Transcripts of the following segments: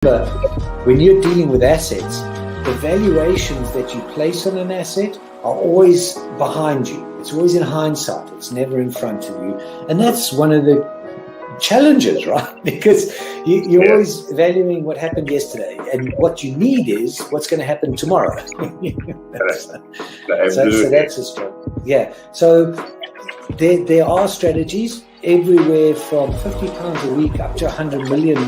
But when you're dealing with assets, the valuations that you place on an asset are always behind you. It's always in hindsight. It's never in front of you. And that's one of the challenges, right? Because you're always valuing what happened yesterday, and what you need is what's going to happen tomorrow. So that's a struggle. Yeah. So there are strategies everywhere from £50 a week up to £100 million,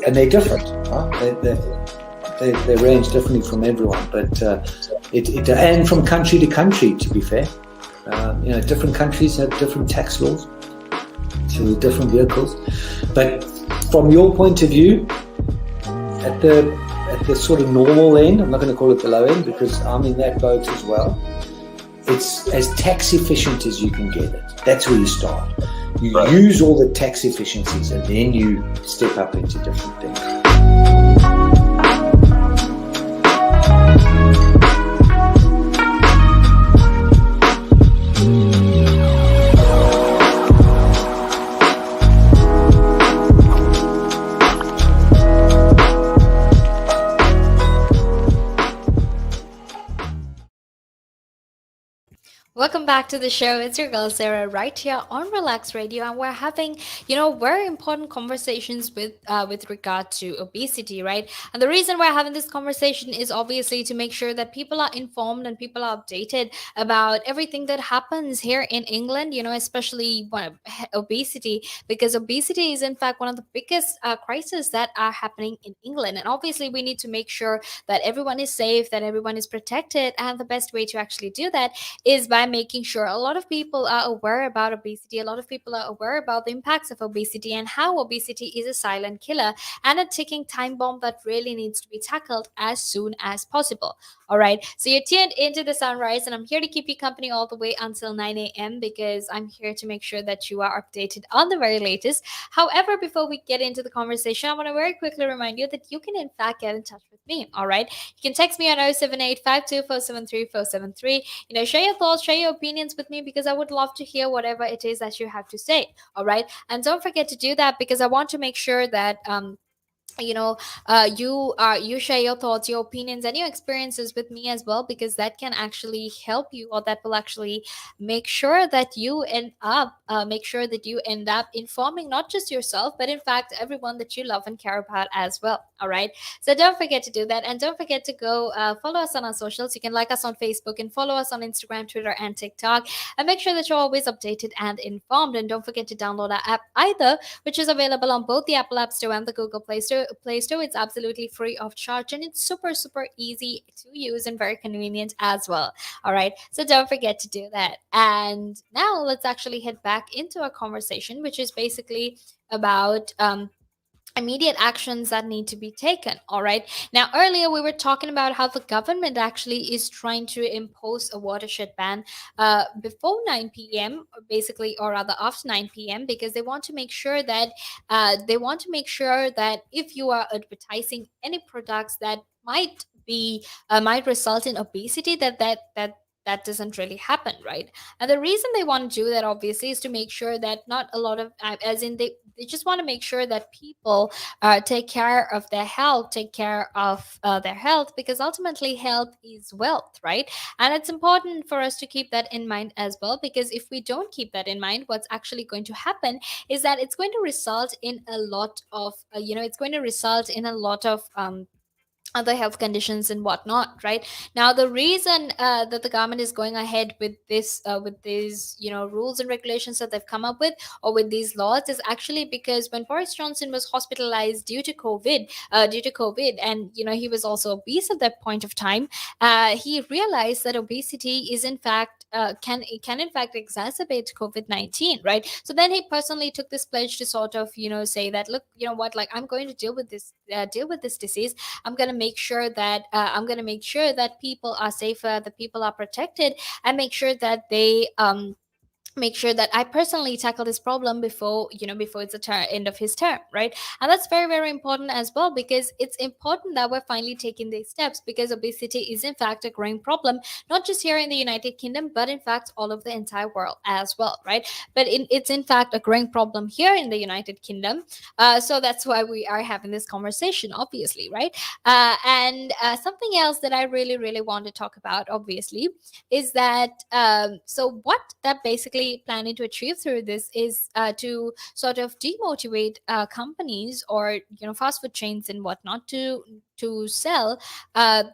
and they're different. They range differently from everyone, but and from country to country, to be fair. Different countries have different tax laws, so different vehicles. But from your point of view, at the sort of normal end, I'm not going to call it the low end because I'm in that boat as well. It's as tax efficient as you can get it. That's where you start. You use all the tax efficiencies, and then you step up into different things. Welcome back to the show. It's your girl Sarah right here on Relaks Radio, and we're having, very important conversations with regard to obesity, right? And the reason we're having this conversation is obviously to make sure that people are informed and people are updated about everything that happens here in England. Especially obesity, because obesity is in fact one of the biggest crises that are happening in England, and obviously we need to make sure that everyone is safe, that everyone is protected, and the best way to actually do that is by making sure a lot of people are aware about obesity. A lot of people are aware about the impacts of obesity and how obesity is a silent killer and a ticking time bomb that really needs to be tackled as soon as possible. All right. So you're tuned into the sunrise, and I'm here to keep you company all the way until 9 a.m. because I'm here to make sure that you are updated on the very latest. However, before we get into the conversation, I want to very quickly remind you that you can, in fact, get in touch with me. All right. You can text me on 078 share your thoughts, share your opinions with me, because I would love to hear whatever it is that you have to say. All right. And don't forget to do that, because I want to make sure that you share your thoughts, your opinions, and your experiences with me as well, because that can actually help you, or that will actually make sure that you end up informing not just yourself, but in fact everyone that you love and care about as well. All right. So don't forget to do that, and don't forget to go follow us on our socials. You can like us on Facebook and follow us on Instagram, Twitter, and TikTok, and make sure that you're always updated and informed. And don't forget to download our app either, which is available on both the Apple App Store and the Google Play Store. It's absolutely free of charge, and it's super, super easy to use and very convenient as well. All right. So don't forget to do that. And now let's actually head back into our conversation, which is basically about immediate actions that need to be taken. All right. Now, earlier we were talking about how the government actually is trying to impose a watershed ban before 9 p.m., basically, or rather after 9 p.m., because they want to make sure that if you are advertising any products that might result in obesity, that doesn't really happen, right? And the reason they want to do that, obviously, is to make sure that not a lot of, as in they just want to make sure that people take care of their health, because ultimately health is wealth, right? And it's important for us to keep that in mind as well, because if we don't keep that in mind, what's actually going to happen is that it's going to result in a lot of other health conditions and whatnot, right? Now, the reason that the government is going ahead with these rules and regulations that they've come up with, or with these laws, is actually because when Boris Johnson was hospitalized due to COVID, and he was also obese at that point of time, he realized that obesity is in fact can in fact exacerbate COVID-19, right? So then he personally took this pledge to sort of say that, look, you know what, like, I'm going to deal with this disease. I'm going to make sure that people are safer, that people are protected, and make sure that make sure that I personally tackle this problem before, before it's the end of his term, right? And that's very, very important as well, because it's important that we're finally taking these steps, because obesity is in fact a growing problem, not just here in the United Kingdom, but in fact all of the entire world as well, right? But it's in fact a growing problem here in the United Kingdom. So that's why we are having this conversation, obviously, right? And something else that I really, really want to talk about, obviously, is that so what that basically planning to achieve through this is to sort of demotivate companies, or fast food chains and whatnot, to sell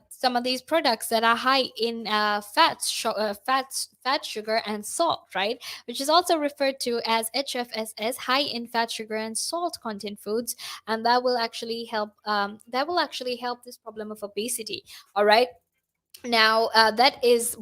some of these products that are high in fat, sugar, and salt, right? Which is also referred to as HFSS, high in fat, sugar, and salt content foods, and that will actually help. That will actually help this problem of obesity. All right. Now that is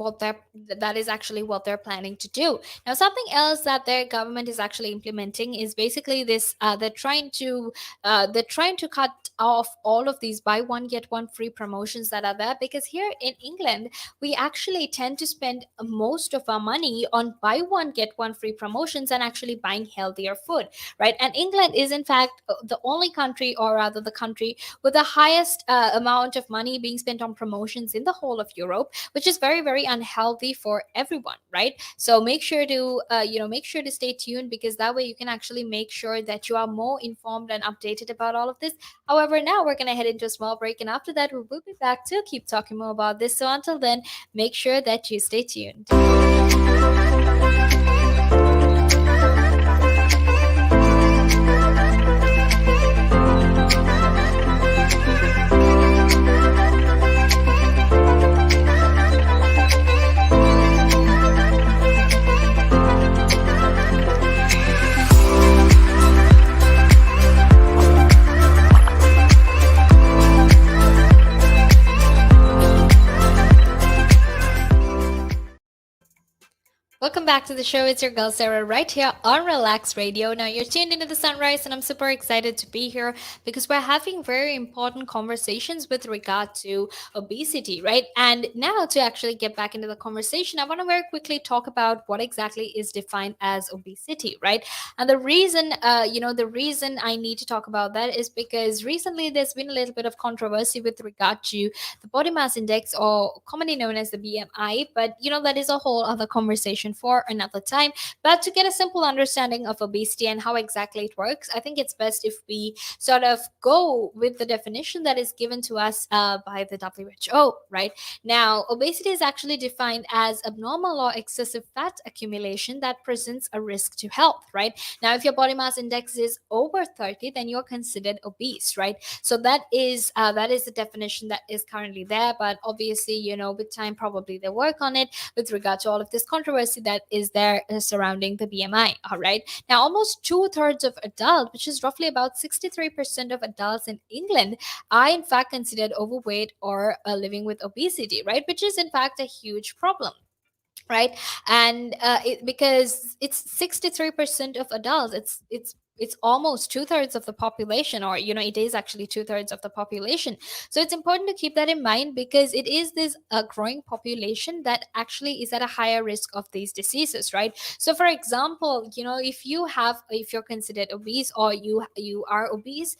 actually what they're planning to do. Now something else that their government is actually implementing is basically this, they're trying to cut off all of these buy one get one free promotions that are there, because here in England we actually tend to spend most of our money on buy one get one free promotions and actually buying healthier food, right? And England is in fact the only country, or rather the country with the highest amount of money being spent on promotions in the whole of Europe, which is very, very unhealthy for everyone, right? So make sure to stay tuned, because that way you can actually make sure that you are more informed and updated about all of this. However, now we're gonna head into a small break, and after that we will be back to keep talking more about this. So until then, make sure that you stay tuned. Welcome back to the show. It's your girl Sarah right here on Relax Radio. Now you're tuned into the sunrise, and I'm super excited to be here because we're having very important conversations with regard to obesity, right? And now to actually get back into the conversation, I want to very quickly talk about what exactly is defined as obesity, right? And the reason I need to talk about that is because recently there's been a little bit of controversy with regard to the body mass index, or commonly known as the BMI. But that is a whole other conversation for another time. But to get a simple understanding of obesity and how exactly it works, I think it's best if we sort of go with the definition that is given to us by the WHO, right? Now, obesity is actually defined as abnormal or excessive fat accumulation that presents a risk to health, right? Now, if your body mass index is over 30, then you're considered obese, right? So that is the definition that is currently there. But obviously, with time, probably they'll work on it with regard to all of this controversy that is there surrounding the BMI. All right. Now, almost two-thirds of adults, which is roughly about 63% of adults in England, are in fact considered overweight or living with obesity, right? Which is in fact a huge problem, right? And because it's 63% of adults, it's almost two-thirds of the population, or it is actually two-thirds of the population. So it's important to keep that in mind, because it is this growing population that actually is at a higher risk of these diseases, right? So for example, if you're considered obese, or you are obese,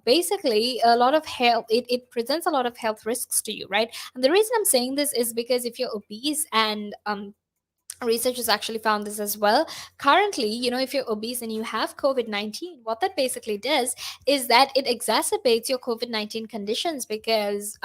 basically a lot of health, it presents a lot of health risks to you, right? And the reason I'm saying this is because if you're obese, and research has actually found this as well. Currently, if you're obese and you have COVID-19, what that basically does is that it exacerbates your COVID-19 conditions, because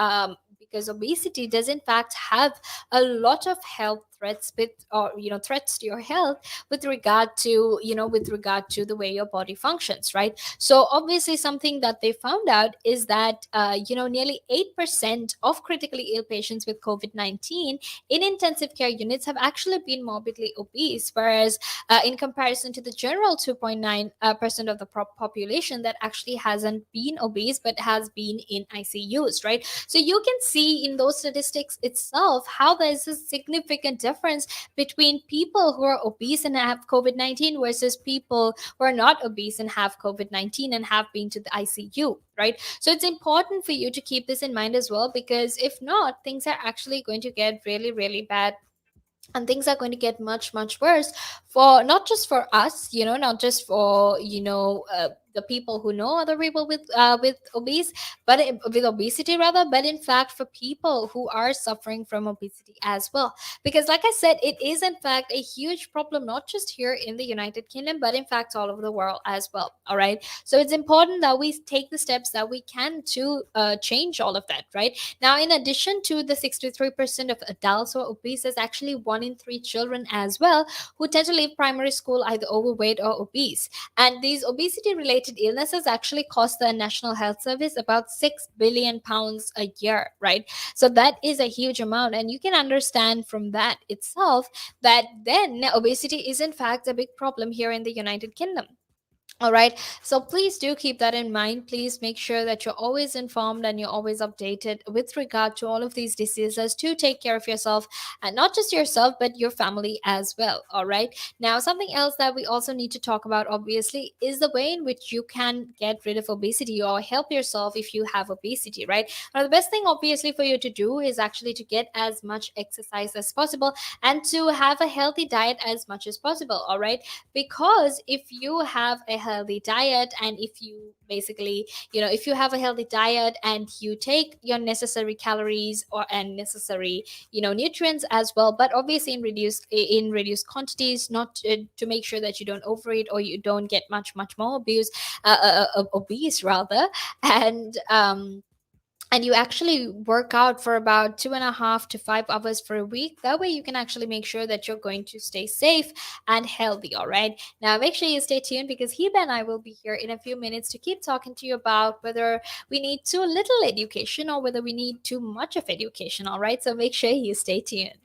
obesity does in fact have a lot of health threats with, or threats to your health, with regard to the way your body functions, right? So obviously something that they found out is that nearly 8% of critically ill patients with COVID-19 in intensive care units have actually been morbidly obese, whereas in comparison to the general 2.9% of the population that actually hasn't been obese but has been in ICUs, right? So you can see in those statistics itself how there's a significant difference between people who are obese and have COVID-19 versus people who are not obese and have COVID-19 and have been to the ICU, right? So it's important for you to keep this in mind as well, because if not, things are actually going to get really, really bad and things are going to get much worse, for not just for us, not just for the people who know other people with obese, with obesity rather, but in fact for people who are suffering from obesity as well. Because like I said, it is in fact a huge problem, not just here in the United Kingdom, but in fact all over the world as well. All right, so it's important that we take the steps that we can to change all of that, right? Now, in addition to the 63% of adults who are obese, there's actually 1 in 3 children as well who tend to leave primary school either overweight or obese. And these obesity related illnesses actually cost the National Health Service about £6 billion a year, right? So that is a huge amount. And you can understand from that itself that then obesity is in fact a big problem here in the United Kingdom. All right. So please do keep that in mind. Please make sure that you're always informed and you're always updated with regard to all of these diseases to take care of yourself, and not just yourself, but your family as well. All right. Now, something else that we also need to talk about, obviously, is the way in which you can get rid of obesity or help yourself if you have obesity, right? Now, the best thing, obviously, for you to do is actually to get as much exercise as possible and to have a healthy diet as much as possible. All right, because if you have a healthy diet, and if you basically, if you have a healthy diet and you take your necessary calories or and necessary, nutrients as well, but obviously in reduced quantities, not to make sure that you don't overeat or you don't get much more obese rather. And you actually work out for about 2.5 to 5 hours for a week. That way you can actually make sure that you're going to stay safe and healthy. All right, now make sure you stay tuned, because Heba and I will be here in a few minutes to keep talking to you about whether we need too little education or whether we need too much of education. All right, so make sure you stay tuned.